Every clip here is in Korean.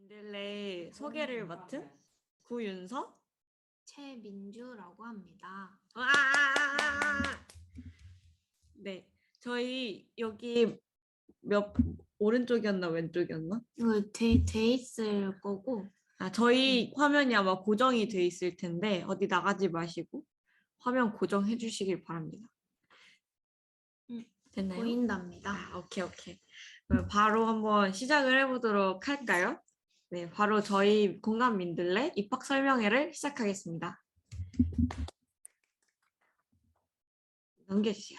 민들레 소개를 맡은 구윤서? 최민주라고 합니다. 와! 네, 저희 여기 몇 오른쪽이었나 왼쪽이었나? 이거 돼 있을 거고. 저희 화면이 아마 고정이 돼 있을 텐데 어디 나가지 마시고 화면 고정해 주시길 바랍니다. 됐나요? 보인답니다. 오케이, 오케이. 그럼 바로 한번 시작을 해보도록 할까요? 네, 바로 저희 공감 민들레 입학 설명회를 시작하겠습니다. 넘겨주세요.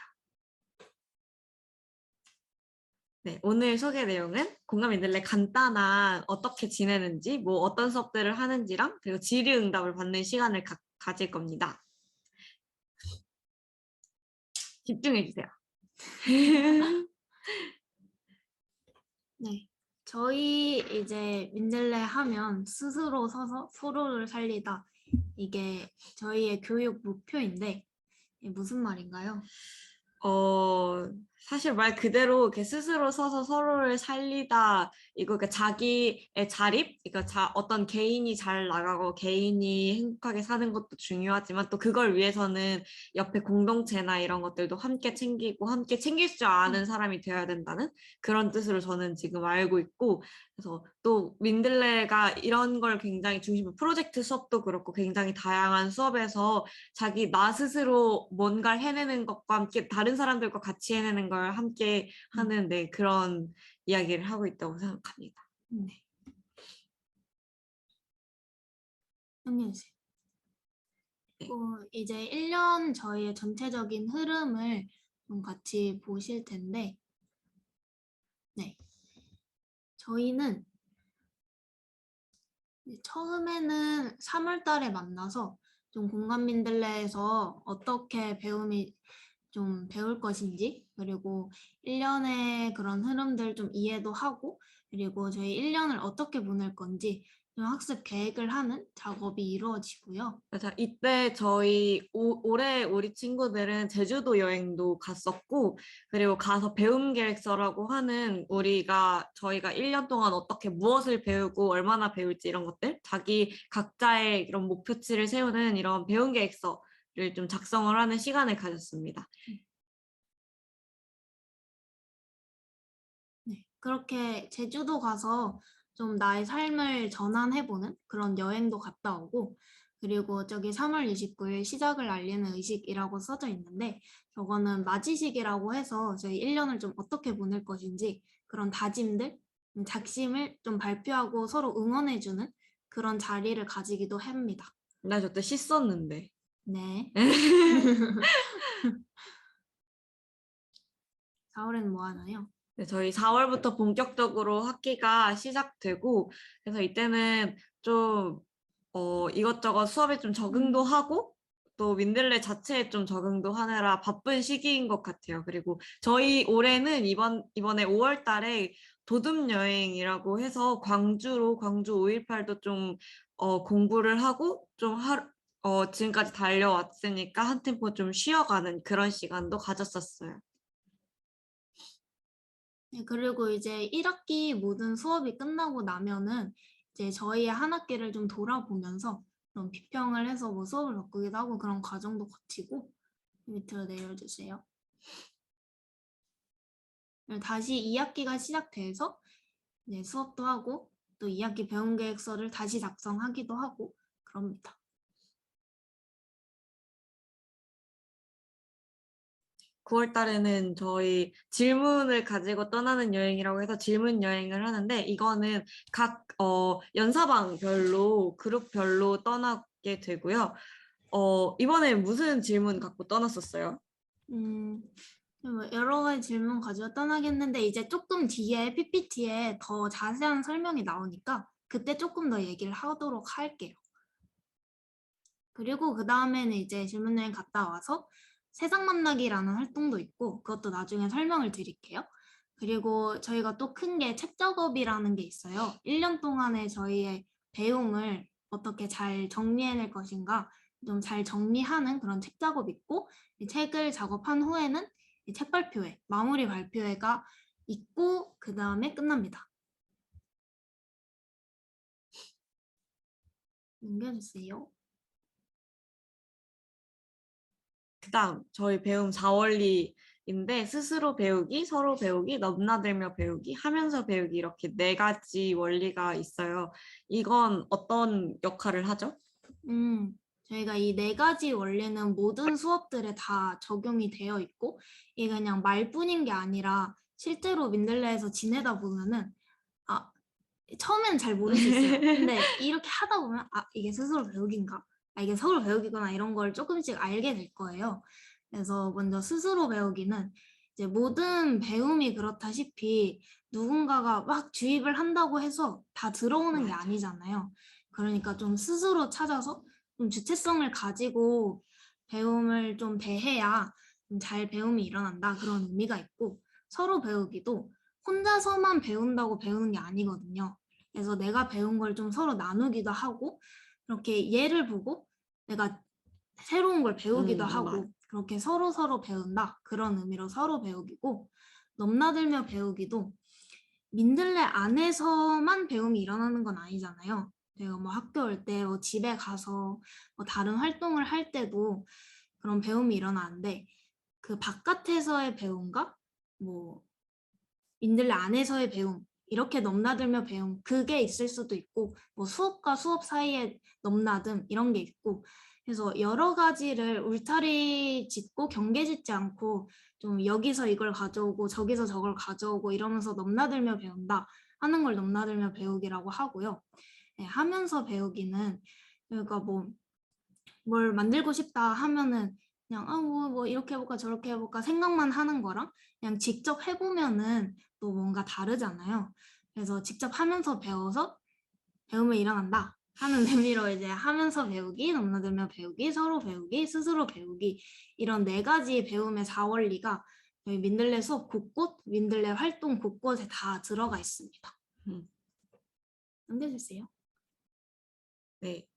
네, 오늘 소개 내용은 공감 민들레 간단한 어떻게 지내는지, 뭐 어떤 수업들을 하는지랑 그리고 질의응답을 받는 시간을 가질 겁니다. 집중해 주세요. 네. 저희 이제 민들레 하면 스스로 서서 서로를 살리다. 이게 저희의 교육 목표인데 이게 무슨 말인가요? 사실 말 그대로 이렇게 스스로 서서 서로를 살리다, 이거 그러니까 자기의 자립, 그러니까 어떤 개인이 잘 나가고 개인이 행복하게 사는 것도 중요하지만 또 그걸 위해서는 옆에 공동체나 이런 것들도 함께 챙기고 함께 챙길 줄 아는 사람이 되어야 된다는 그런 뜻으로 저는 지금 알고 있고, 그래서 또 민들레가 이런 걸 굉장히 중심으로 프로젝트 수업도 그렇고 굉장히 다양한 수업에서 자기 나 스스로 뭔가를 해내는 것과 함께 다른 사람들과 같이 해내는 걸 함께 하는 그런 이야기를 하고 있다고 생각합니다. 네. 안녕하세요. 이제 1년 저희의 전체적인 흐름을 좀 같이 보실 텐데, 네. 저희는 처음에는 3월 달에 만나서 좀 공감 민들레에서 어떻게 좀 배울 것인지, 그리고 1년의 그런 흐름들 좀 이해도 하고, 그리고 저희 1년을 어떻게 보낼 건지 좀 학습 계획을 하는 작업이 이루어지고요. 자, 이때 저희 올해 우리 친구들은 제주도 여행도 갔었고, 그리고 가서 배움 계획서라고 하는 저희가 1년 동안 어떻게 무엇을 배우고 얼마나 배울지 이런 것들, 자기 각자의 이런 목표치를 세우는 이런 배움 계획서를 좀 작성을 하는 시간을 가졌습니다. 네, 그렇게 제주도 가서 좀 나의 삶을 전환해보는 그런 여행도 갔다 오고, 그리고 저기 3월 29일 시작을 알리는 의식이라고 써져 있는데, 저거는 맞이식이라고 해서 저희 1년을 좀 어떻게 보낼 것인지 그런 다짐들, 작심을 좀 발표하고 서로 응원해주는 그런 자리를 가지기도 합니다. 나 저때 씻었는데. 네. 4월에는 뭐 하나요? 네, 저희 4월부터 본격적으로 학기가 시작되고, 그래서 이때는 좀 이것저것 수업에 좀 적응도 하고 또 민들레 자체에 좀 적응도 하느라 바쁜 시기인 것 같아요. 그리고 저희 올해는 이번에 5월 달에 도듬 여행이라고 해서 광주 5.18도 좀 공부를 하고 좀 지금까지 달려왔으니까 한 템포 좀 쉬어가는 그런 시간도 가졌었어요. 네, 그리고 이제 1학기 모든 수업이 끝나고 나면은 이제 저희의 한 학기를 좀 돌아보면서 그런 비평을 해서 뭐 수업을 바꾸기도 하고 그런 과정도 거치고 밑으로 내려주세요. 다시 2학기가 시작돼서 이제 수업도 하고 또 2학기 배움 계획서를 다시 작성하기도 하고 그럽니다. 9월 달에는 저희 질문을 가지고 떠나는 여행이라고 해서 질문 여행을 하는데 이거는 각 연사방별로 그룹별로 떠나게 되고요. 이번에 무슨 질문 갖고 떠났었어요? 뭐 여러 가지 질문 가지고 떠나겠는데 이제 조금 뒤에 PPT에 더 자세한 설명이 나오니까 그때 조금 더 얘기를 하도록 할게요. 그리고 그 다음에는 이제 질문여행 갔다 와서 세상 만나기라는 활동도 있고 그것도 나중에 설명을 드릴게요. 그리고 저희가 또 큰 게 책 작업이라는 게 있어요. 1년 동안의 저희의 배움을 어떻게 잘 정리해낼 것인가 좀 잘 정리하는 그런 책 작업이 있고 이 책을 작업한 후에는 이 책 발표회, 마무리 발표회가 있고 그 다음에 끝납니다. 넘겨주세요. 그다음 저희 배움 4원리인데 스스로 배우기, 서로 배우기, 넘나들며 배우기, 하면서 배우기 이렇게 4가지 원리가 있어요. 이건 어떤 역할을 하죠? 저희가 이 4가지 원리는 모든 수업들에 다 적용이 되어 있고 이게 그냥 말뿐인 게 아니라 실제로 민들레에서 지내다 보면은 아, 처음엔 잘 모를 수 있어요. 근데 이렇게 하다 보면 아, 이게 스스로 배우기인가? 아, 이게 서로 배우기구나 이런 걸 조금씩 알게 될 거예요. 그래서 먼저 스스로 배우기는 이제 모든 배움이 그렇다시피 누군가가 막 주입을 한다고 해서 다 들어오는 게 맞아. 아니잖아요. 그러니까 좀 스스로 찾아서 좀 주체성을 가지고 배움을 좀 대해야 좀 잘 배움이 일어난다 그런 의미가 있고 서로 배우기도 혼자서만 배운다고 배우는 게 아니거든요. 그래서 내가 배운 걸 좀 서로 나누기도 하고 이렇게 예를 보고 내가 새로운 걸 배우기도 맞아. 하고 그렇게 서로 서로 배운다 그런 의미로 서로 배우기고 넘나들며 배우기도 민들레 안에서만 배움이 일어나는 건 아니잖아요. 내가 뭐 학교 올 때, 뭐 집에 가서 뭐 다른 활동을 할 때도 그런 배움이 일어나는데 그 바깥에서의 배움과 뭐 민들레 안에서의 배움 이렇게 넘나들며 배움 그게 있을 수도 있고 뭐 수업과 수업 사이에 넘나듦 이런 게 있고 그래서 여러 가지를 울타리 짓고 경계 짓지 않고 좀 여기서 이걸 가져오고 저기서 저걸 가져오고 이러면서 넘나들며 배운다 하는 걸 넘나들며 배우기라고 하고요. 네, 하면서 배우기는 그러니까 뭐 뭘 만들고 싶다 하면은 그냥 뭐 이렇게 해볼까 저렇게 해볼까 생각만 하는 거랑 그냥 직접 해보면은 또 뭔가 다르잖아요. 그래서 직접 하면서 배워서 배움이 일어난다 하는 의미로 이제 하면서 배우기, 넘나들며 배우기, 서로 배우기, 스스로 배우기 이런 4가지 배움의 4원리가 저희 민들레 수업 곳곳, 민들레 활동 곳곳에 다 들어가 있습니다. 음. 넘겨주세요. 네,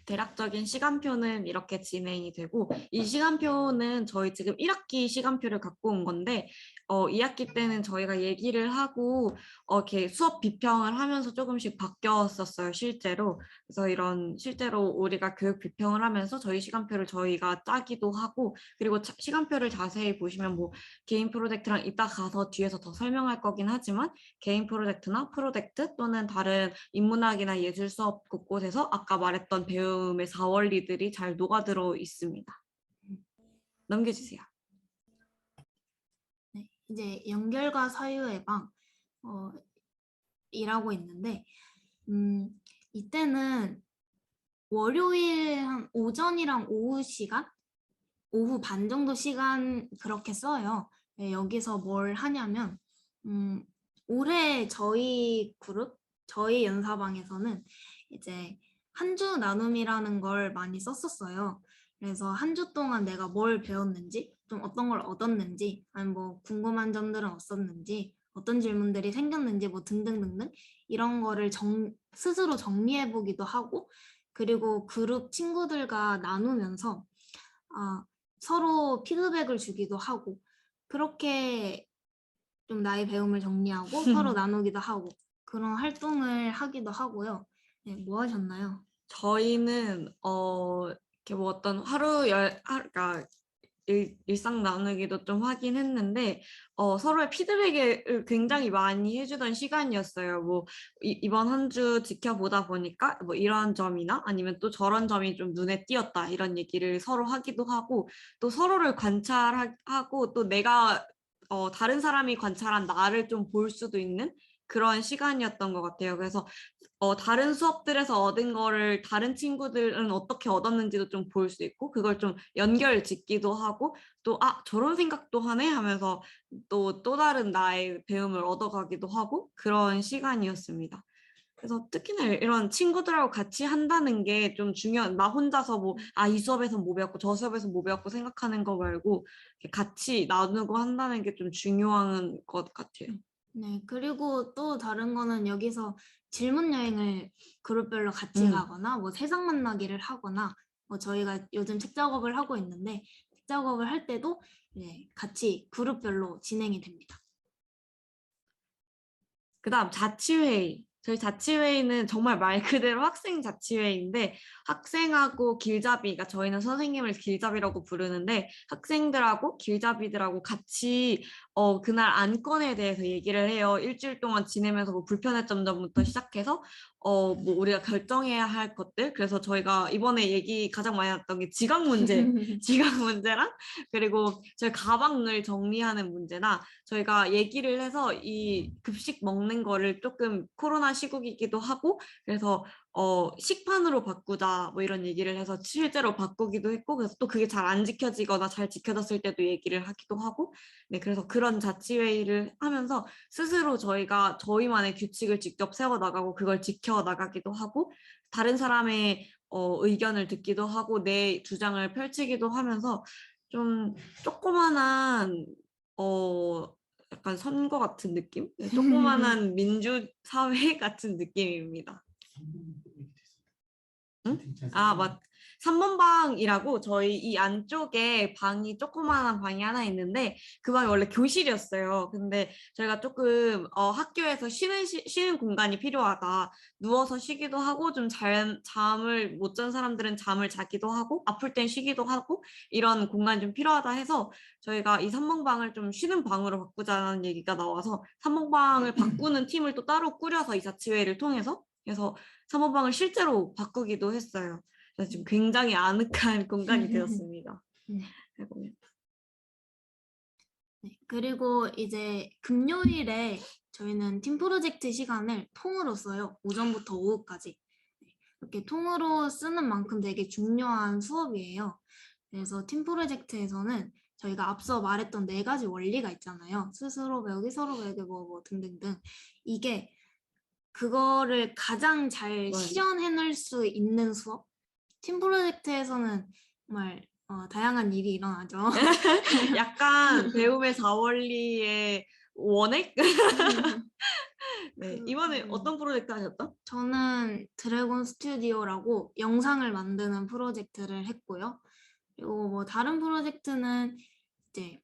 대략적인 시간표는 이렇게 진행이 되고 이 시간표는 저희 지금 1학기 시간표를 갖고 온 건데 2학기 때는 저희가 얘기를 하고 이렇게 수업 비평을 하면서 조금씩 바뀌었었어요, 실제로. 그래서 이런 실제로 우리가 교육 비평을 하면서 저희 시간표를 저희가 짜기도 하고 그리고 시간표를 자세히 보시면 뭐 개인 프로젝트랑 이따 가서 뒤에서 더 설명할 거긴 하지만 개인 프로젝트나 프로젝트 또는 다른 인문학이나 예술 수업 곳곳에서 아까 말했던 배움의 4원리들이 잘 녹아들어 있습니다. 넘겨주세요. 네, 이제 연결과 사유의 방 일하고 있는데 이때는 월요일 한 오전이랑 오후 시간, 오후 반 정도 시간 그렇게 써요. 네, 여기서 뭘 하냐면 올해 저희 그룹, 저희 연사방에서는 이제 한 주 나눔이라는 걸 많이 썼었어요. 그래서 한 주 동안 내가 뭘 배웠는지, 좀 어떤 걸 얻었는지, 아니면 뭐 궁금한 점들은 없었는지, 어떤 질문들이 생겼는지 뭐 등등등등 이런 거를 스스로 정리해 보기도 하고 그리고 그룹 친구들과 나누면서 서로 피드백을 주기도 하고 그렇게 좀 나의 배움을 정리하고 서로 나누기도 하고 그런 활동을 하기도 하고요. 네, 뭐 하셨나요? 저희는 이렇게 뭐 어떤 그러니까 일상 나누기도 좀 하긴 했는데 서로의 피드백을 굉장히 많이 해주던 시간이었어요. 뭐 이번 한 주 지켜보다 보니까 뭐 이런 점이나 아니면 또 저런 점이 좀 눈에 띄었다 이런 얘기를 서로 하기도 하고 또 서로를 관찰하고 또 내가 다른 사람이 관찰한 나를 좀 볼 수도 있는 그런 시간이었던 것 같아요. 그래서 다른 수업들에서 얻은 거를 다른 친구들은 어떻게 얻었는지도 좀 볼 수 있고 그걸 좀 연결 짓기도 하고 또 저런 생각도 하네 하면서 또 다른 나의 배움을 얻어가기도 하고 그런 시간이었습니다. 그래서 특히나 이런 친구들하고 같이 한다는 게 좀 중요한 나 혼자서 뭐 이 수업에서 뭐 배웠고 저 수업에서 뭐 배웠고 생각하는 거 말고 같이 나누고 한다는 게 좀 중요한 것 같아요. 네, 그리고 또 다른 거는 여기서 질문 여행을 그룹별로 같이 음. 가거나 뭐 세상 만나기를 하거나 뭐 저희가 요즘 책 작업을 하고 있는데 책 작업을 할 때도 같이 그룹별로 진행이 됩니다. 그다음 자치회의. 저희 자치회의는 정말 말 그대로 학생 자치회의인데 학생하고 길잡이, 그러니까 저희는 선생님을 길잡이라고 부르는데 학생들하고 길잡이들하고 같이 그날 안건에 대해서 얘기를 해요. 일주일 동안 지내면서 뭐 불편했던 점부터 시작해서 뭐 우리가 결정해야 할 것들. 그래서 저희가 이번에 얘기 가장 많이 했던 게 지각 문제, 지각 문제랑 그리고 저희 가방을 정리하는 문제나 저희가 얘기를 해서 이 급식 먹는 거를 조금 코로나 시국이기도 하고 그래서 식판으로 바꾸자 뭐 이런 얘기를 해서 실제로 바꾸기도 했고 그래서 또 그게 잘 안 지켜지거나 잘 지켜졌을 때도 얘기를 하기도 하고 네 그래서 그런 자치회의를 하면서 스스로 저희가 저희만의 규칙을 직접 세워 나가고 그걸 지켜 나가기도 하고 다른 사람의 의견을 듣기도 하고 내 주장을 펼치기도 하면서 좀 조그만한 약간 선거 같은 느낌? 네, 조그만한 민주사회 같은 느낌입니다. 응? 아, 맞. 3번 방이라고 저희 이 안쪽에 방이 조그마한 방이 하나 있는데 그 방이 원래 교실이었어요. 근데 저희가 조금 학교에서 쉬는 공간이 필요하다. 누워서 쉬기도 하고 좀 잠을 못 잔 사람들은 잠을 자기도 하고 아플 땐 쉬기도 하고 이런 공간이 좀 필요하다 해서 저희가 이 3번 방을 좀 쉬는 방으로 바꾸자는 얘기가 나와서 3번 방을 바꾸는 팀을 또 따로 꾸려서 이 자치회의를 통해서 그래서 3번 방을 실제로 바꾸기도 했어요. 그래서 지금 굉장히 아늑한 공간이 되었습니다. 네. 해보면. 네. 그리고 이제 금요일에 저희는 팀 프로젝트 시간을 통으로 써요. 오전부터 오후까지. 네. 이렇게 통으로 쓰는 만큼 되게 중요한 수업이에요. 그래서 팀 프로젝트에서는 저희가 앞서 말했던 4가지 원리가 있잖아요. 스스로 배우기, 서로 배우기, 뭐 등등등. 이게 그거를 가장 잘 실현해낼 수 있는 수업? 팀 프로젝트에서는 정말 다양한 일이 일어나죠. 약간 배움의 4원리의 원액? 네, 이번에 어떤 프로젝트 하셨죠? 저는 드래곤 스튜디오라고 영상을 만드는 프로젝트를 했고요. 그리고 뭐 다른 프로젝트는 이제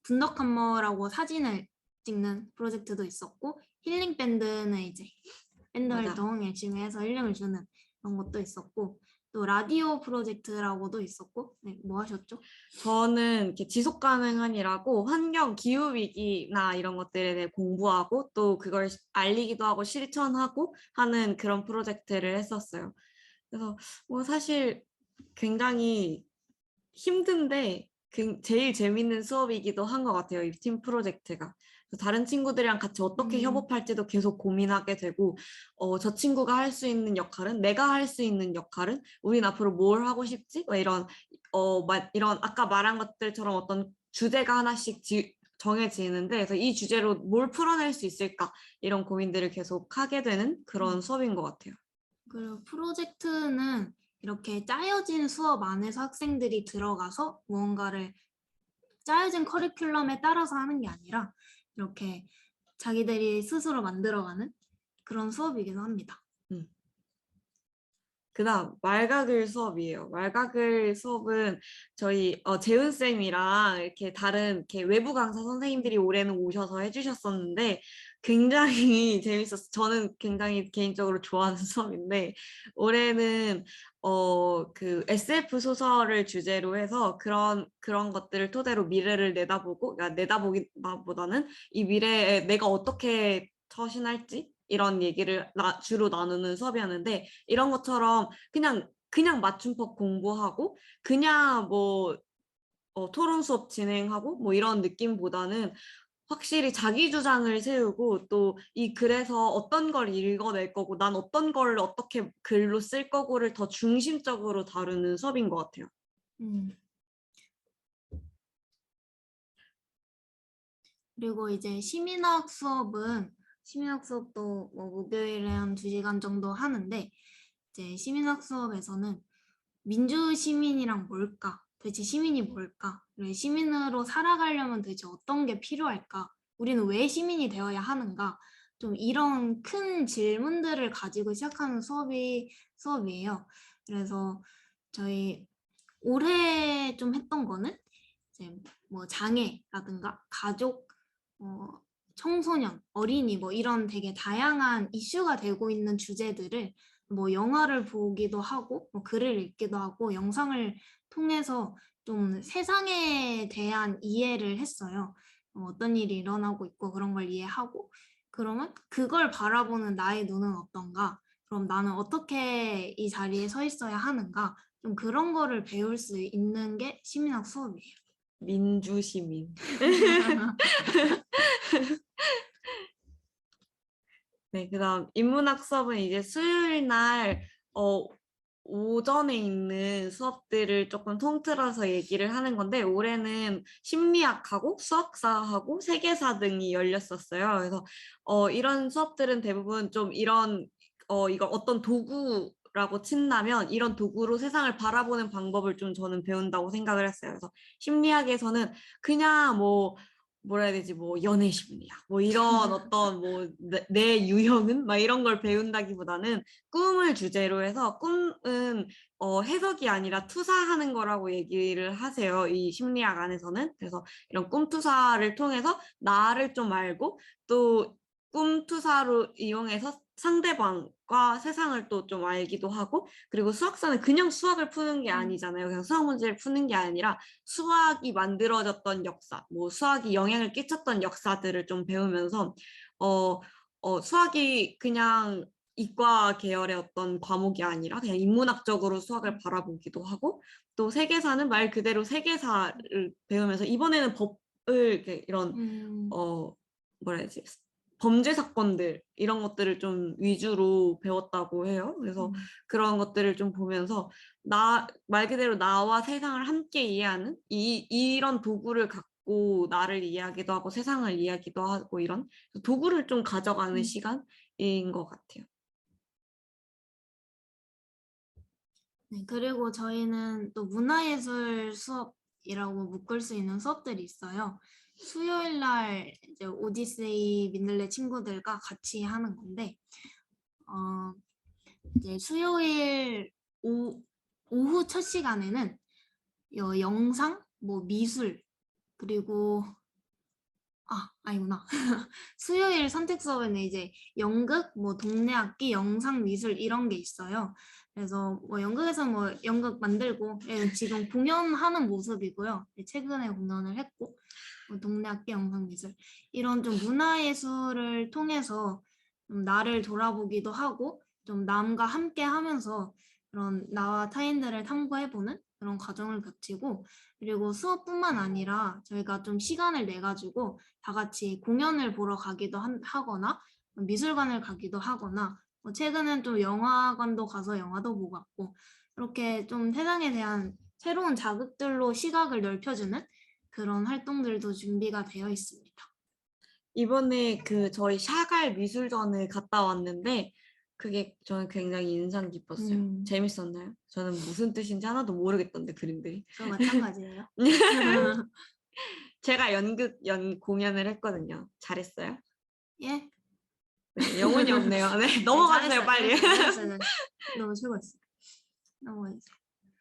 분덕 함머라고 사진을 찍는 프로젝트도 있었고 힐링 밴드는 이제 밴드 맞아. 활동 열심히 해서 힐링을 주는 그런 것도 있었고 또 라디오 프로젝트라고도 있었고 네, 뭐 하셨죠? 저는 이렇게 지속 가능한이라고 환경 기후 위기나 이런 것들에 대해 공부하고 또 그걸 알리기도 하고 실천하고 하는 그런 프로젝트를 했었어요. 그래서 뭐 사실 굉장히 힘든데 제일 재밌는 수업이기도 한 것 같아요. 이 팀 프로젝트가. 다른 친구들이랑 같이 어떻게 협업할지도 계속 고민하게 되고 저 친구가 할 수 있는 역할은 내가 할 수 있는 역할은 우린 앞으로 뭘 하고 싶지? 뭐 이런 아까 말한 것들처럼 어떤 주제가 하나씩 정해지는데 그래서 이 주제로 뭘 풀어낼 수 있을까 이런 고민들을 계속 하게 되는 그런 수업인 것 같아요. 그리고 프로젝트는 이렇게 짜여진 수업 안에서 학생들이 들어가서 무언가를 짜여진 커리큘럼에 따라서 하는 게 아니라 이렇게 자기들이 스스로 만들어가는 그런 수업이기도 합니다. 그다음 말가글 수업이에요. 말가글 수업은 저희 재은 쌤이랑 이렇게 다른 이렇게 외부 강사 선생님들이 올해는 오셔서 해주셨었는데 굉장히 재밌었어요. 저는 굉장히 개인적으로 좋아하는 수업인데 올해는 그 SF 소설을 주제로 해서 그런 것들을 토대로 미래를 내다보고 그러니까 내다보기보다는 이 미래에 내가 어떻게 처신할지 이런 얘기를 주로 나누는 수업이었는데 이런 것처럼 그냥 맞춤법 공부하고 그냥 뭐 토론 수업 진행하고 뭐 이런 느낌보다는 확실히 자기 주장을 세우고 또 이 글에서 어떤 걸 읽어낼 거고 난 어떤 걸 어떻게 글로 쓸 거고를 더 중심적으로 다루는 수업인 것 같아요. 그리고 이제 시민학 수업은 시민학 수업도 뭐 목요일에 한 2시간 정도 하는데 이제 시민학 수업에서는 민주 시민이란 뭘까? 도대체 시민이 뭘까? 그리고 시민으로 살아가려면 도대체 어떤 게 필요할까? 우리는 왜 시민이 되어야 하는가? 좀 이런 큰 질문들을 가지고 시작하는 수업이에요. 그래서 저희 올해 좀 했던 거는 이제 뭐 장애라든가 가족, 청소년, 어린이 뭐 이런 되게 다양한 이슈가 되고 있는 주제들을 뭐 영화를 보기도 하고 뭐 글을 읽기도 하고 영상을 통해서 좀 세상에 대한 이해를 했어요. 어떤 일이 일어나고 있고 그런 걸 이해하고 그러면 그걸 바라보는 나의 눈은 어떤가? 그럼 나는 어떻게 이 자리에 서 있어야 하는가? 좀 그런 거를 배울 수 있는 게 시민학 수업이에요. 민주시민. 네, 그다음 인문학 수업은 이제 수요일 날 오전에 있는 수업들을 조금 통틀어서 얘기를 하는 건데 올해는 심리학하고 수학사하고 세계사 등이 열렸었어요. 그래서 이런 수업들은 대부분 좀 이런 이걸 어떤 도구라고 친다면 이런 도구로 세상을 바라보는 방법을 좀 저는 배운다고 생각을 했어요. 그래서 심리학에서는 그냥 뭐 뭐라 해야 되지 뭐 연애 심리학 뭐 이런 어떤 뭐 내 유형은 막 이런 걸 배운다기보다는 꿈을 주제로 해서 꿈은 해석이 아니라 투사하는 거라고 얘기를 하세요. 이 심리학 안에서는. 그래서 이런 꿈 투사를 통해서 나를 좀 알고 또 꿈 투사로 이용해서 상대방과 세상을 또 좀 알기도 하고 그리고 수학사는 그냥 수학을 푸는 게 아니잖아요. 그냥 수학 문제를 푸는 게 아니라 수학이 만들어졌던 역사, 뭐 수학이 영향을 끼쳤던 역사들을 좀 배우면서 수학이 그냥 이과 계열의 어떤 과목이 아니라 그냥 인문학적으로 수학을 바라보기도 하고 또 세계사는 말 그대로 세계사를 배우면서 이번에는 법을 이런 뭐라 해야지 범죄 사건들 이런 것들을 좀 위주로 배웠다고 해요. 그래서 그런 것들을 좀 보면서 말 그대로 나와 세상을 함께 이해하는 이런 도구를 갖고 나를 이해하기도 하고 세상을 이해하기도 하고 이런 도구를 좀 가져가는 시간인 것 같아요. 네, 그리고 저희는 또 문화예술 수업이라고 묶을 수 있는 수업들이 있어요. 수요일 날 이제 오디세이 민들레 친구들과 같이 하는 건데, 이제 수요일 오후 첫 시간에는 영상, 뭐 미술, 그리고 아니구나. 수요일 선택 수업에는 이제 연극, 뭐 동네 악기, 영상, 미술 이런 게 있어요. 그래서 뭐 연극에서 뭐 연극 만들고 지금 공연하는 모습이고요. 최근에 공연을 했고 뭐 동네 악기, 영상, 미술 이런 좀 문화예술을 통해서 좀 나를 돌아보기도 하고 좀 남과 함께 하면서 그런 나와 타인들을 탐구해보는 그런 과정을 거치고 그리고 수업뿐만 아니라 저희가 좀 시간을 내 가지고 다 같이 공연을 보러 가기도 하거나 미술관을 가기도 하거나 최근엔 또 영화관도 가서 영화도 보고 왔고 이렇게 좀 세상에 대한 새로운 자극들로 시각을 넓혀주는 그런 활동들도 준비가 되어 있습니다. 이번에 그 저희 샤갈 미술전을 갔다 왔는데 그게 저는 굉장히 인상 깊었어요. 재밌었나요? 저는 무슨 뜻인지 하나도 모르겠던데 그림들이. 저 마찬가지예요. 제가 연극 공연을 했거든요. 잘했어요? 예? 네, 영혼이 없네요. 네, 네, 넘어가세요, 빨리. 잘했어요. 너무 최고였어요. 넘어가세요.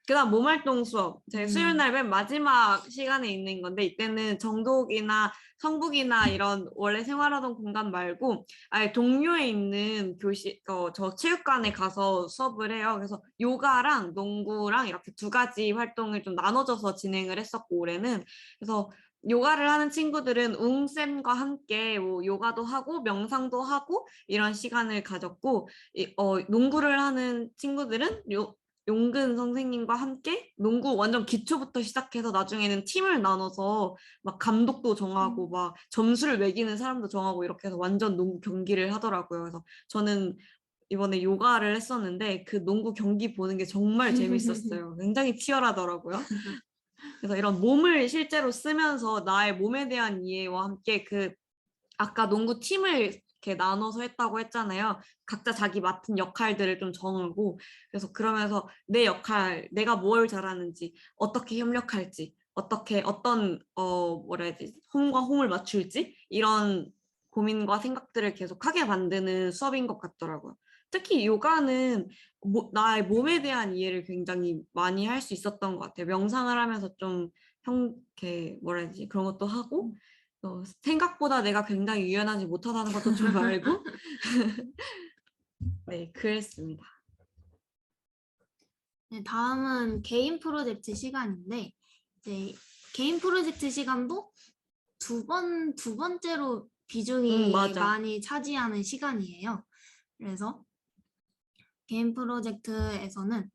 그다음 몸활동 수업. 제 수요일 날 맨 마지막 시간에 있는 건데 이때는 정독이나 성북이나 이런 원래 생활하던 공간 말고 아예 동료에 있는 교실 저 체육관에 가서 수업을 해요. 그래서 요가랑 농구랑 이렇게 두 가지 활동을 좀 나눠져서 진행을 했었고 올해는 그래서 요가를 하는 친구들은 웅쌤과 함께 뭐 요가도 하고 명상도 하고 이런 시간을 가졌고 농구를 하는 친구들은 용근 선생님과 함께 농구 완전 기초부터 시작해서 나중에는 팀을 나눠서 막 감독도 정하고 막 점수를 매기는 사람도 정하고 이렇게 해서 완전 농구 경기를 하더라고요. 그래서 저는 이번에 요가를 했었는데 그 농구 경기 보는 게 정말 재밌었어요. 굉장히 치열하더라고요. 그래서 이런 몸을 실제로 쓰면서 나의 몸에 대한 이해와 함께 그 아까 농구 팀을 이렇게 나눠서 했다고 했잖아요. 각자 자기 맡은 역할들을 좀 정하고 그래서 그러면서 내 역할, 내가 뭘 잘하는지, 어떻게 협력할지, 어떻게 어떤 뭐라 해야 되지? 홈과 홈을 맞출지 이런 고민과 생각들을 계속 하게 만드는 수업인 것 같더라고요. 특히 요가는 나의 몸에 대한 이해를 굉장히 많이 할 수 있었던 것 같아요. 명상을 하면서 좀 이렇게 뭐라 해야 되지? 그런 것도 하고 생각보다 내가 굉장히 유연하지 못하다는 것도 좀 알고 네, 그랬습니다. 네, 다음은 개인 프로젝트 시간인데 이제 개인 프로젝트 시간도 두 번째로 비중이 맞아. 많이 차지하는 시간이에요. 그래서 개인 프로젝트에서는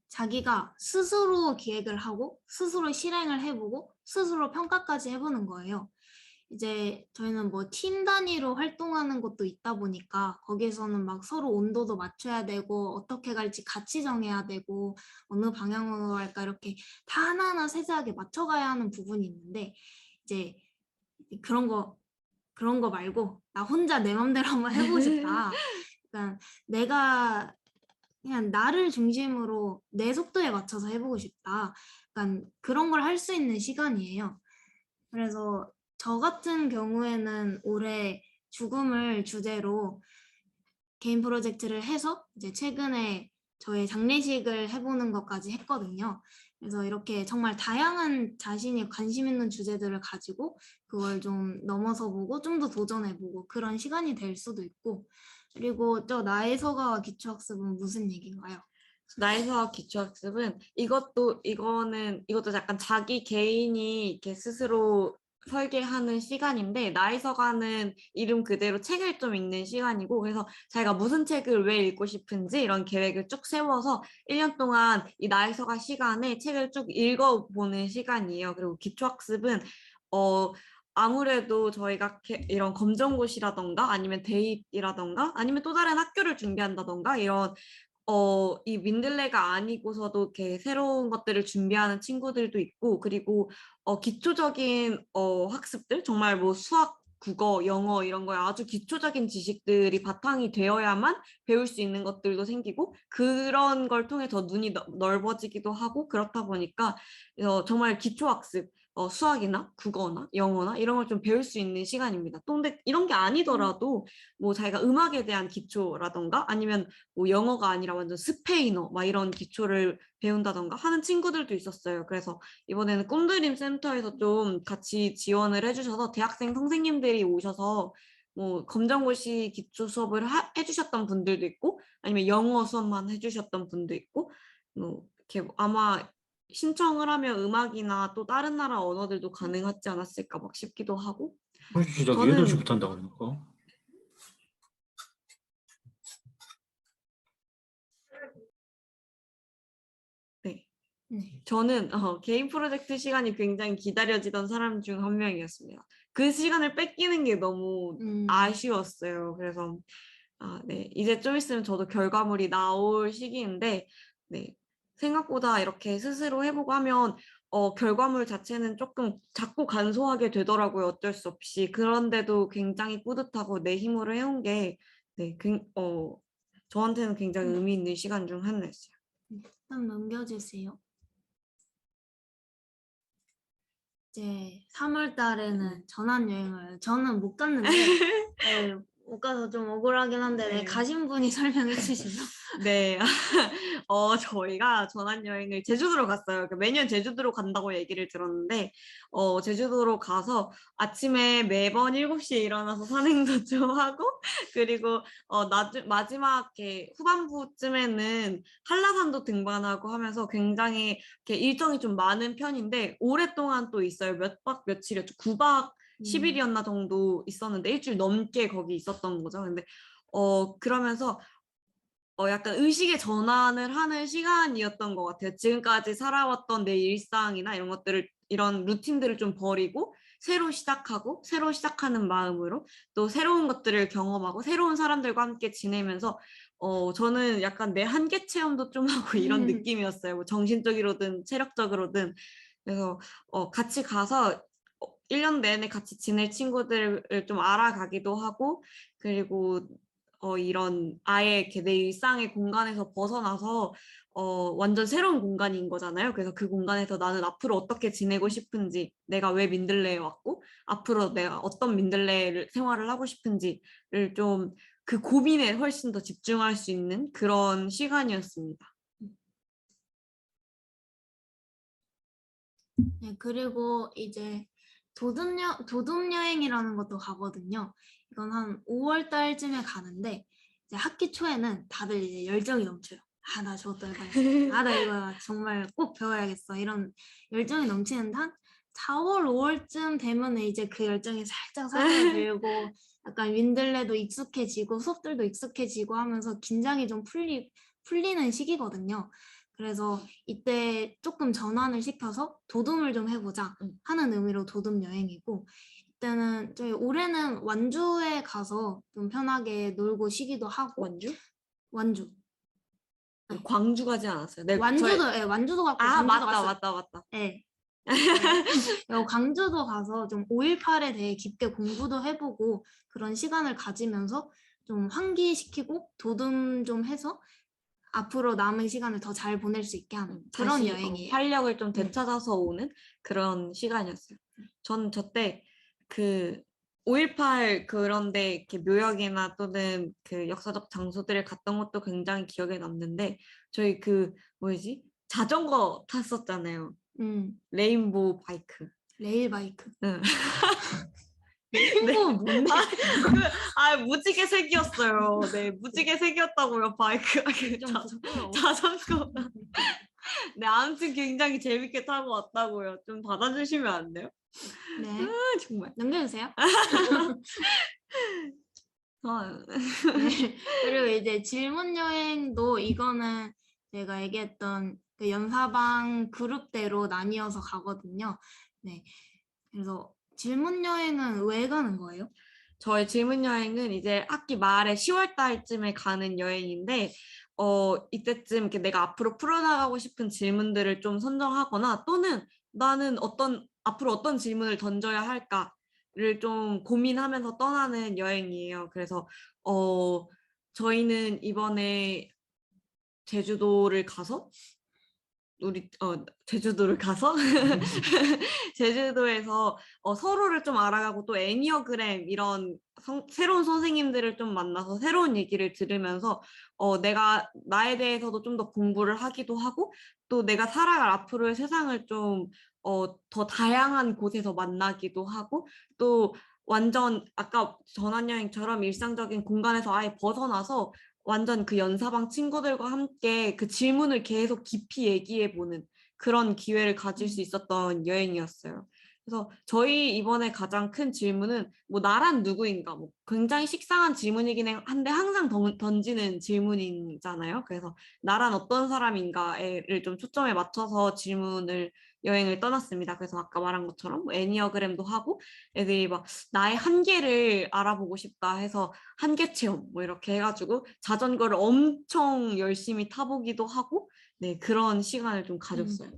자기가 스스로 기획을 하고 스스로 실행을 해보고 스스로 평가까지 해보는 거예요. 이제 저희는 뭐 팀 단위로 활동하는 것도 있다 보니까 거기에서는 막 서로 온도도 맞춰야 되고 어떻게 갈지 같이 정해야 되고 어느 방향으로 할까 이렇게 다 하나하나 세세하게 맞춰가야 하는 부분이 있는데 이제 그런 거 말고 나 혼자 내 맘대로 한번 해보고 싶다. 그러니까 내가 그냥 나를 중심으로 내 속도에 맞춰서 해보고 싶다. 약간 그런 걸 할 수 있는 시간이에요. 그래서 저 같은 경우에는 올해 죽음을 주제로 개인 프로젝트를 해서 이제 최근에 저의 장례식을 해보는 것까지 했거든요. 그래서 이렇게 정말 다양한 자신이 관심 있는 주제들을 가지고 그걸 좀 넘어서 보고 좀 더 도전해보고 그런 시간이 될 수도 있고 그리고 저 나의서가와 기초학습은 무슨 얘기인가요? 나이서 기초학습은 이것도 약간 자기 개인이 이렇게 스스로 설계하는 시간인데 나이서가는 이름 그대로 책을 좀 읽는 시간이고 그래서 자기가 무슨 책을 왜 읽고 싶은지 이런 계획을 쭉 세워서 1년 동안 이 나이서가 시간에 책을 쭉 읽어보는 시간이에요. 그리고 기초학습은 어 아무래도 저희가 이런 검정고시라던가 아니면 대입이라던가 아니면 또 다른 학교를 준비한다던가 이런 이 민들레가 아니고서도 이렇게 새로운 것들을 준비하는 친구들도 있고, 그리고 기초적인 학습들, 정말 뭐 수학, 국어, 영어 이런 거에 아주 기초적인 지식들이 바탕이 되어야만 배울 수 있는 것들도 생기고, 그런 걸 통해 더 눈이 넓어지기도 하고, 그렇다 보니까 정말 기초학습, 수학이나 국어나 영어나 이런 걸 좀 배울 수 있는 시간입니다. 또 근데 이런 게 아니더라도 뭐 자기가 음악에 대한 기초라던가 아니면 뭐 영어가 아니라 완전 스페인어 막 이런 기초를 배운다던가 하는 친구들도 있었어요. 그래서 이번에는 꿈드림 센터에서 좀 같이 지원을 해주셔서 대학생 선생님들이 오셔서 뭐 검정고시 기초 수업을 해주셨던 분들도 있고 아니면 영어 수업만 해주셨던 분도 있고 뭐 이렇게 아마 신청을 하면 음악이나 또 다른 나라 언어들도 가능하지 않았을까 막 싶기도 하고 시작 저는 8시부터 한다 그러니까. 네. 네. 저는 개인 프로젝트 시간이 굉장히 기다려지던 사람 중 한 명이었습니다. 그 시간을 뺏기는 게 너무 아쉬웠어요. 그래서 네. 이제 좀 있으면 저도 결과물이 나올 시기인데 네. 생각보다 이렇게 스스로 해보고 하면 결과물 자체는 조금 작고 간소하게 되더라고요. 어쩔 수 없이. 그런데도 굉장히 뿌듯하고 내 힘으로 해온 게 네. 저한테는 굉장히 의미 있는 시간 중 하나였어요. 좀 넘겨주세요. 이제 3월 달에는 전환여행을 저는 못 갔는데 네, 못 가서 좀 억울하긴 한데 네, 네. 가신 분이 설명해 주시죠. 네. 저희가 전환여행을 제주도로 갔어요. 매년 제주도로 간다고 얘기를 들었는데, 제주도로 가서 아침에 매번 7시에 일어나서 산행도 좀 하고, 그리고, 마지막 후반부쯤에는 한라산도 등반하고 하면서 굉장히 이렇게 일정이 좀 많은 편인데, 오랫동안 또 있어요. 몇 박 며칠이었죠. 9박 10일이었나 정도 있었는데, 일주일 넘게 거기 있었던 거죠. 근데, 그러면서 약간 의식의 전환을 하는 시간이었던 것 같아요. 지금까지 살아왔던 내 일상이나 이런 것들을, 이런 루틴들을 좀 버리고, 새로 시작하고, 새로 시작하는 마음으로, 또 새로운 것들을 경험하고, 새로운 사람들과 함께 지내면서, 저는 약간 내 한계 체험도 좀 하고 이런 느낌이었어요. 뭐 정신적으로든 체력적으로든. 그래서, 같이 가서, 1년 내내 같이 지낼 친구들을 좀 알아가기도 하고, 그리고 이런 아예 이렇게 내 일상의 공간에서 벗어나서 완전 새로운 공간인 거잖아요. 그래서 그 공간에서 나는 앞으로 어떻게 지내고 싶은지, 내가 왜 민들레에 왔고, 앞으로 내가 어떤 민들레 생활을 하고 싶은지를 좀 그 고민에 훨씬 더 집중할 수 있는 그런 시간이었습니다. 네, 그리고 이제 도둑 여행이라는 것도 가거든요. 이건 한 5월 달쯤에 가는데 이제 학기 초에는 다들 이제 열정이 넘쳐요. 아, 나 저것도 해봐야겠어. 아, 나 이거 정말 꼭 배워야겠어. 이런 열정이 넘치는데 한 4월, 5월쯤 되면 이제 그 열정이 살짝 사그라들고 약간 윈들레도 익숙해지고 수업들도 익숙해지고 하면서 긴장이 좀 풀리는 시기거든요. 그래서 이때 조금 전환을 시켜서 도둠을 좀 해보자 하는 의미로 도둠 여행이고, 이때는 저희 올해는 완주에 가서 좀 편하게 놀고 쉬기도 하고. 완주. 네. 광주 가지 않았어요. 네, 완주도 예, 완주도 갔고 광주도 맞다, 갔어요. 맞다. 네. 광주도 가서 좀 5.18에 대해 깊게 공부도 해보고 그런 시간을 가지면서 좀 환기시키고 도둠 좀 해서 앞으로 남은 시간을 더 잘 보낼 수 있게 하는 그런 다시 여행이에요. 활력을 좀 되찾아서 오는 그런 시간이었어요. 전 저때 그 5.18 그런데 이렇게 묘역이나 또는 그 역사적 장소들을 갔던 것도 굉장히 기억에 남는데, 저희 그 뭐지? 자전거 탔었잖아요. 레인보우 바이크. 레일 바이크. 응. 레인보우 뭔데? 무지개 색이었어요. 네, 무지개 색이었다고요, 바이크가. 자전거. 네, 아무튼 굉장히 재밌게 타고 왔다고요. 좀 받아주시면 안 돼요? 네. 정말. 넘겨주세요. 네. 그리고 이제 질문 여행도 이거는 제가 얘기했던 그 연사방 그룹대로 나뉘어서 가거든요. 네. 그래서 질문 여행은 왜 가는 거예요? 저의 질문 여행은 이제 학기 말에 10월 달쯤에 가는 여행인데, 이때쯤 이렇게 내가 앞으로 풀어나가고 싶은 질문들을 좀 선정하거나, 또는 나는 앞으로 어떤 질문을 던져야 할까를 좀 고민하면서 떠나는 여행이에요. 그래서 저희는 이번에 제주도를 가서 제주도를 가서 제주도에서 서로를 좀 알아가고, 또 애니어그램 이런 새로운 선생님들을 좀 만나서 새로운 얘기를 들으면서 내가 나에 대해서도 좀 더 공부를 하기도 하고, 또 내가 살아갈 앞으로의 세상을 좀 더 다양한 곳에서 만나기도 하고, 또 완전 아까 전환여행처럼 일상적인 공간에서 아예 벗어나서 완전 그 연사방 친구들과 함께 그 질문을 계속 깊이 얘기해보는 그런 기회를 가질 수 있었던 여행이었어요. 그래서 저희 이번에 가장 큰 질문은 뭐 나란 누구인가, 뭐 굉장히 식상한 질문이긴 한데 항상 던지는 질문이잖아요. 그래서 나란 어떤 사람인가를 좀 초점에 맞춰서 여행을 떠났습니다. 그래서 아까 말한 것처럼 뭐 애니어그램도 하고, 애들이 막 나의 한계를 알아보고 싶다 해서 한계 체험 뭐 이렇게 해가지고 자전거를 엄청 열심히 타보기도 하고, 네, 그런 시간을 좀 가졌어요.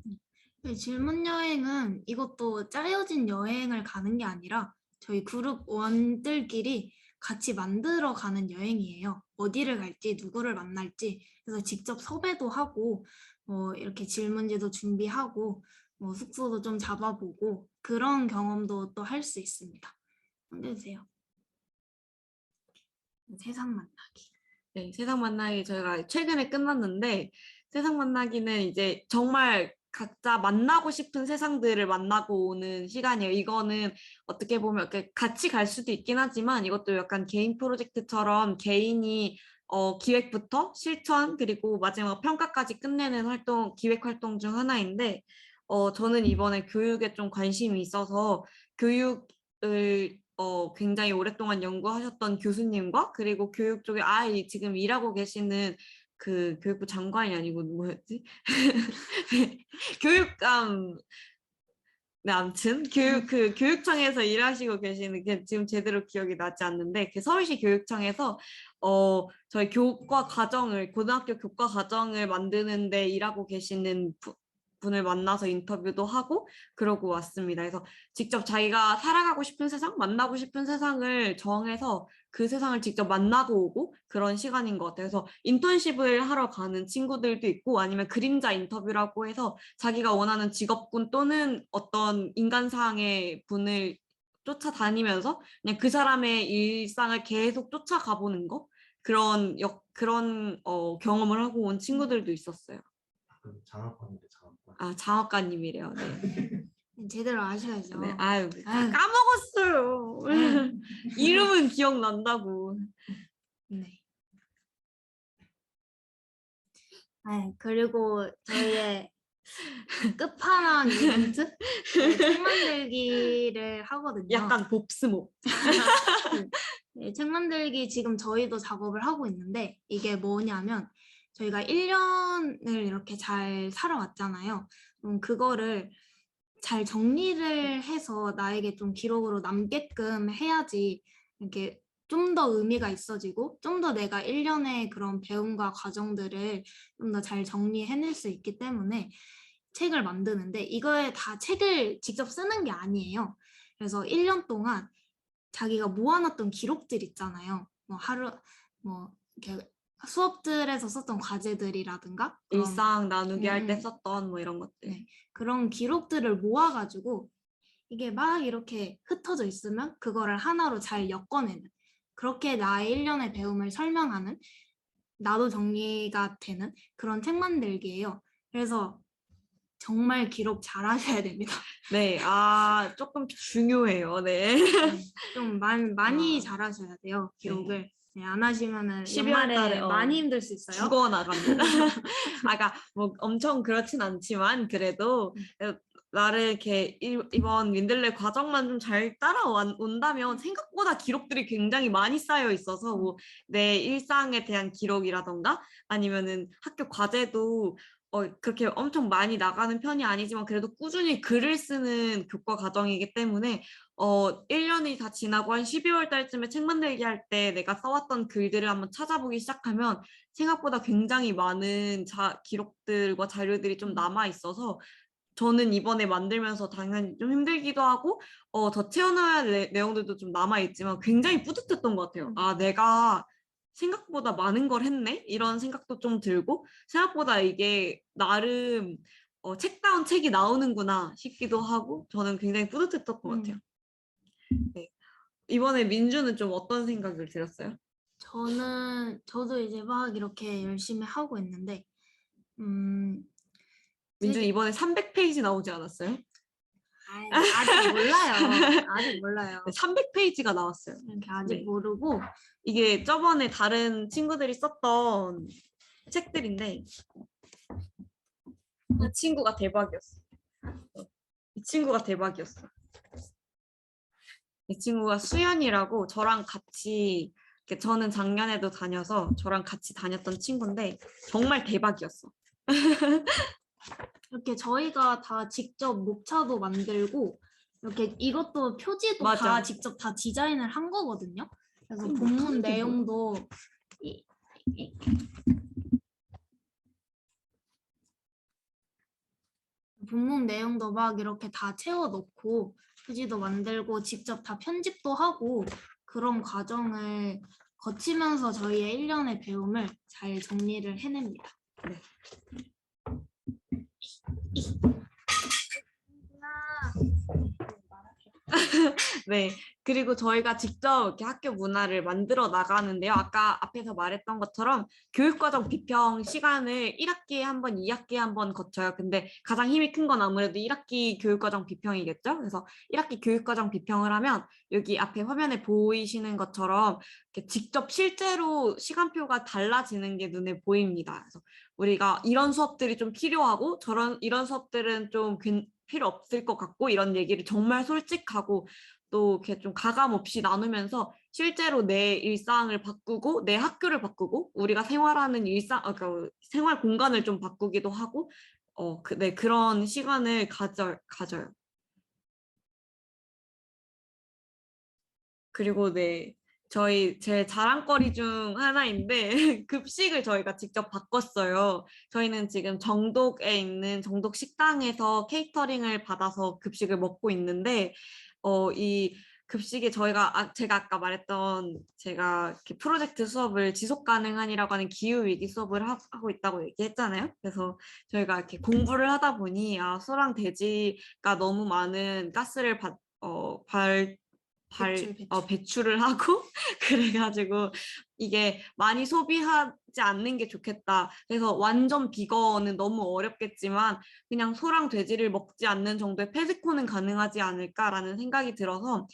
질문 여행은 이것도 짜여진 여행을 가는 게 아니라 저희 그룹 원들끼리 같이 만들어 가는 여행이에요. 어디를 갈지, 누구를 만날지, 그래서 직접 섭외도 하고, 이렇게 질문지도 준비하고, 숙소도 좀 잡아보고, 그런 경험도 또 할 수 있습니다. 넘겨주세요. 세상 만나기. 네, 세상 만나기 저희가 최근에 끝났는데, 세상 만나기는 이제 정말 각자 만나고 싶은 세상들을 만나고 오는 시간이에요. 이거는 어떻게 보면 이렇게 같이 갈 수도 있긴 하지만, 이것도 약간 개인 프로젝트처럼 개인이 기획부터 실천 그리고 마지막 평가까지 끝내는 기획 활동 중 하나인데, 저는 이번에 교육에 좀 관심이 있어서 교육을 굉장히 오랫동안 연구하셨던 교수님과, 그리고 교육 쪽에 지금 일하고 계시는 그 교육부 장관이 아니고 뭐였지? 교육감. 네, 아무튼 교육청에서 일하시고 계시는 게 지금 제대로 기억이 나지 않는데, 그 서울시 교육청에서 저희 고등학교 교과 과정을 만드는데 일하고 계시는 분을 만나서 인터뷰도 하고 그러고 왔습니다. 그래서 직접 자기가 살아가고 싶은 세상, 만나고 싶은 세상을 정해서 그 세상을 직접 만나고 오고 그런 시간인 것 같아요. 그래서 인턴십을 하러 가는 친구들도 있고, 아니면 그림자 인터뷰라고 해서 자기가 원하는 직업군 또는 어떤 인간상의 분을 쫓아다니면서 그냥 그 사람의 일상을 계속 쫓아가 보는 거, 그런 경험을 하고 온 친구들도 있었어요. 장학관인데 장학관. 장학관님이래요. 네. 제대로 아셔야죠. 네, 아유, 아유. 까먹었어요. 아유. 이름은 기억난다고. 네. 그리고 저희의 끝판왕 이벤트 책 만들기를 하거든요. 약간 봅스모. 네, 책 만들기 지금 저희도 작업을 하고 있는데 이게 뭐냐면 저희가 1년을 이렇게 잘 살아왔잖아요. 그거를 잘 정리를 해서 나에게 좀 기록으로 남게끔 해야지 이렇게 좀 더 의미가 있어지고 좀 더 내가 1년의 그런 배움과 과정들을 좀 더 잘 정리해낼 수 있기 때문에 책을 만드는데 이거에 다 책을 직접 쓰는 게 아니에요. 그래서 1년 동안 자기가 모아놨던 기록들 있잖아요. 뭐 하루 뭐 이렇게 수업들에서 썼던 과제들이라든가 그런 일상 나누기 할 때 음. 썼던 뭐 이런 것들. 네. 그런 기록들을 모아가지고 이게 막 이렇게 흩어져 있으면 그거를 하나로 잘 엮어내는 그렇게 나의 1년의 배움을 설명하는 나도 정리가 되는 그런 책 만들기예요. 그래서 정말 기록 잘 하셔야 됩니다. 네, 아, 조금 중요해요. 네. 좀 많이 아. 잘 하셔야 돼요, 기록을. 네, 안 하시면은 12월 달에 연말에 많이 힘들 수 있어요. 죽어나갑니다. 아까 뭐 엄청 그렇진 않지만 그래도 나를 이렇게 이번 윈들레 과정만 좀 잘 따라온다면 생각보다 기록들이 굉장히 많이 쌓여 있어서 뭐 내 일상에 대한 기록이라던가 아니면은 학교 과제도 그렇게 엄청 많이 나가는 편이 아니지만 그래도 꾸준히 글을 쓰는 교과 과정이기 때문에 1년이 다 지나고 한 12월 달쯤에 책 만들기 할 때 내가 써왔던 글들을 한번 찾아보기 시작하면 생각보다 굉장히 많은 기록들과 자료들이 좀 남아 있어서 저는 이번에 만들면서 당연히 좀 힘들기도 하고 더 채워넣어야 할 내용들도 좀 남아 있지만 굉장히 뿌듯했던 것 같아요. 아, 내가 생각보다 많은 걸 했네? 이런 생각도 좀 들고 생각보다 이게 나름 책다운 책이 나오는구나 싶기도 하고 저는 굉장히 뿌듯했던 것 같아요. 네. 이번에 민주는 좀 어떤 생각을 들었어요? 저도 이제 막 이렇게 열심히 하고 있는데 민주 되게 이번에 300페이지 나오지 않았어요? 아직 몰라요. 아직 몰라요. 네, 300페이지가 나왔어요. 이렇게 아직 네. 모르고 이게 저번에 다른 친구들이 썼던 책들인데 이 친구가 대박이었어. 이 친구가 대박이었어. 이 친구가 수연이라고 저랑 같이 저는 작년에도 다녀서 저랑 같이 다녔던 친구인데 정말 대박이었어. 이렇게 저희가 다 직접 목차도 만들고 이렇게 이것도 표지도 맞아. 다 직접 다 디자인을 한 거거든요. 그래서 그럼 본문 못하는 게 내용도 본문 내용도 막 이렇게 다 채워 넣고 표지도 만들고 직접 다 편집도 하고 그런 과정을 거치면서 저희의 1년의 배움을 잘 정리를 해냅니다. 네. 네. 그리고 저희가 직접 이렇게 학교 문화를 만들어 나가는데요. 아까 앞에서 말했던 것처럼 교육과정 비평 시간을 1학기에 한 번, 2학기에 한 번 거쳐요. 근데 가장 힘이 큰 건 아무래도 1학기 교육과정 비평이겠죠. 그래서 1학기 교육과정 비평을 하면 여기 앞에 화면에 보이시는 것처럼 이렇게 직접 실제로 시간표가 달라지는 게 눈에 보입니다. 그래서 우리가 이런 수업들이 좀 필요하고 이런 수업들은 좀 필요 없을 것 같고 이런 얘기를 정말 솔직하고 또 이렇게 좀 가감 없이 나누면서 실제로 내 일상을 바꾸고 내 학교를 바꾸고 우리가 생활하는 그러니까 생활 공간을 좀 바꾸기도 하고 네, 그런 시간을 가져요. 그리고 네, 제 자랑거리 중 하나인데 급식을 저희가 직접 바꿨어요. 저희는 지금 정독에 있는 정독 식당에서 케이터링을 받아서 급식을 먹고 있는데 이 급식에 제가 아까 말했던 제가 이렇게 프로젝트 수업을 지속 가능한이라고 하는 기후 위기 수업을 하고 있다고 얘기했잖아요. 그래서 저희가 이렇게 공부를 하다 보니 소랑 대지가 너무 많은 가스를 배출. 배출을 하고 그래가지고 이게 많이 소비하지 않는 게 좋겠다. 그래서 완전 비건은 너무 어렵겠지만 그냥 소랑 돼지를 먹지 않는 정도의 페스코는 가능하지 않을까라는 생각이 들어서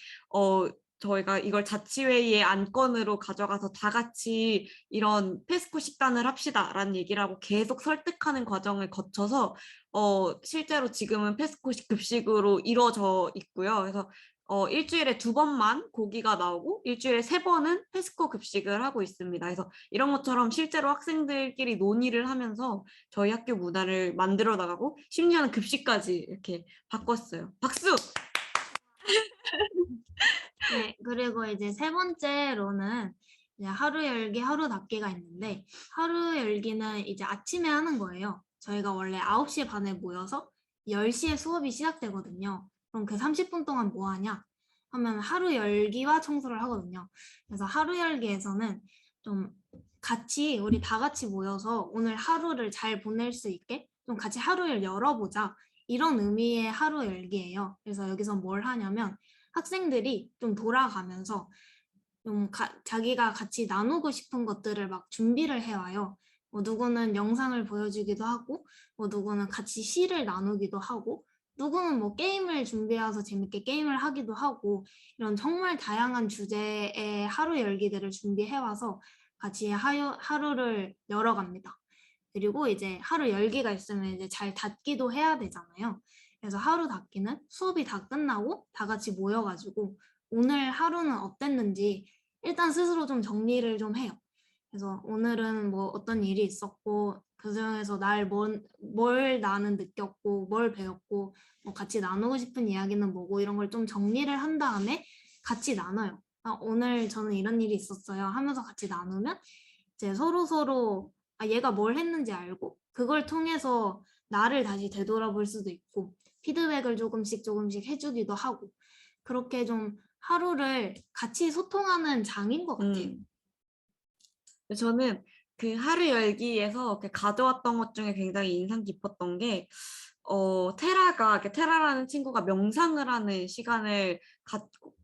저희가 이걸 자치회의의 안건으로 가져가서 다 같이 이런 페스코 식단을 합시다라는 얘기를 하고 계속 설득하는 과정을 거쳐서 실제로 지금은 페스코식 급식으로 이루어져 있고요. 그래서 일주일에 2번만 고기가 나오고 일주일에 3번은 페스코 급식을 하고 있습니다. 그래서 이런 것처럼 실제로 학생들끼리 논의를 하면서 저희 학교 문화를 만들어 나가고 심지어는 급식까지 이렇게 바꿨어요. 박수! 네, 그리고 이제 세 번째로는 이제 하루 열기, 하루 닫기가 있는데 하루 열기는 이제 아침에 하는 거예요. 저희가 원래 9시 반에 모여서 10시에 수업이 시작되거든요. 그럼 그 30분 동안 뭐 하냐? 하면 하루 열기와 청소를 하거든요. 그래서 하루 열기에서는 좀 같이 우리 다 같이 모여서 오늘 하루를 잘 보낼 수 있게 좀 같이 하루를 열어보자. 이런 의미의 하루 열기예요. 그래서 여기서 뭘 하냐면 학생들이 좀 돌아가면서 좀 자기가 같이 나누고 싶은 것들을 막 준비를 해와요. 뭐 누구는 영상을 보여주기도 하고, 뭐 누구는 같이 시를 나누기도 하고, 누구는 뭐 게임을 준비해서 재밌게 게임을 하기도 하고, 이런 정말 다양한 주제의 하루 열기들을 준비해와서 같이 하루를 열어갑니다. 그리고 이제 하루 열기가 있으면 이제 잘 닫기도 해야 되잖아요. 그래서 하루 닫기는 수업이 다 끝나고 다 같이 모여가지고 오늘 하루는 어땠는지 일단 스스로 좀 정리를 좀 해요. 그래서 오늘은 뭐 어떤 일이 있었고 그중에서 뭘 나는 느꼈고 뭘 배웠고 뭐 같이 나누고 싶은 이야기는 뭐고 이런 걸 좀 정리를 한 다음에 같이 나눠요. 오늘 저는 이런 일이 있었어요 하면서 같이 나누면 이제 서로 얘가 뭘 했는지 알고 그걸 통해서 나를 다시 되돌아볼 수도 있고 피드백을 조금씩 해주기도 하고 그렇게 좀 하루를 같이 소통하는 장인 것 같아요. 저는 그 하루 열기에서 가져왔던 것 중에 굉장히 인상 깊었던 게 테라라는 친구가 명상을 하는 시간을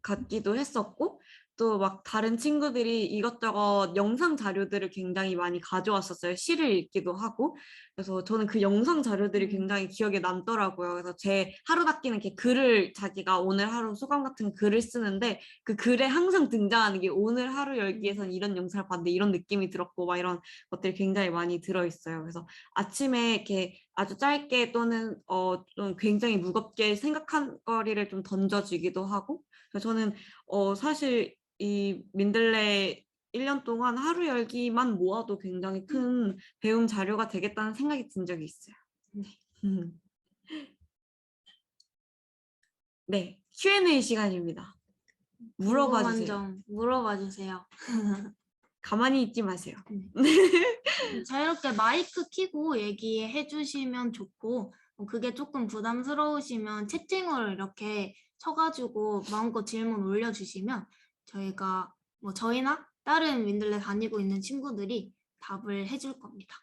갖기도 했었고 또 막 다른 친구들이 이것저것 영상 자료들을 굉장히 많이 가져왔었어요. 시를 읽기도 하고. 그래서 저는 그 영상 자료들이 굉장히 기억에 남더라고요. 그래서 제 하루 닫기는 이렇게 글을 자기가 오늘 하루 소감 같은 글을 쓰는데 그 글에 항상 등장하는 게 오늘 하루 열기에선 이런 영상을 봤는데 이런 느낌이 들었고 막 이런 것들이 굉장히 많이 들어있어요. 그래서 아침에 이렇게 아주 짧게 또는 좀 굉장히 무겁게 생각한 거리를 좀 던져주기도 하고 저는 사실 이 민들레 1년 동안 하루 열기만 모아도 굉장히 큰 배움 자료가 되겠다는 생각이 든 적이 있어요. 네, Q&A 시간입니다. 물어봐 궁금한 주세요. 점 물어봐 주세요. 가만히 있지 마세요. 자유롭게 마이크 켜고 얘기해 주시면 좋고 그게 조금 부담스러우시면 채팅으로 이렇게 쳐가지고 마음껏 질문 올려주시면 저희가 뭐 저희나 다른 윈들레 다니고 있는 친구들이 답을 해줄 겁니다.